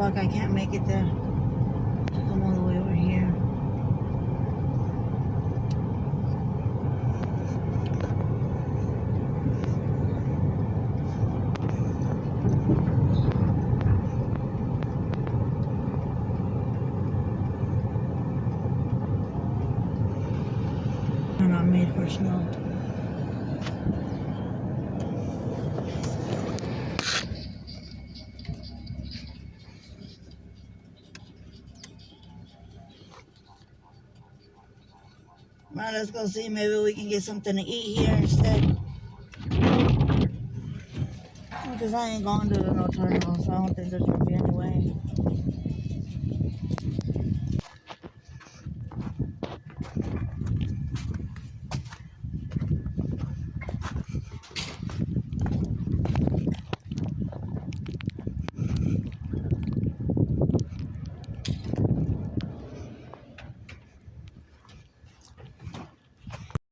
o'clock, I can't make it there. Come all the way over here. They're not made for snow. Well, let's go see. Maybe we can get something to eat here instead. Because I ain't going to the no terminal, so I don't think there's going to be any way.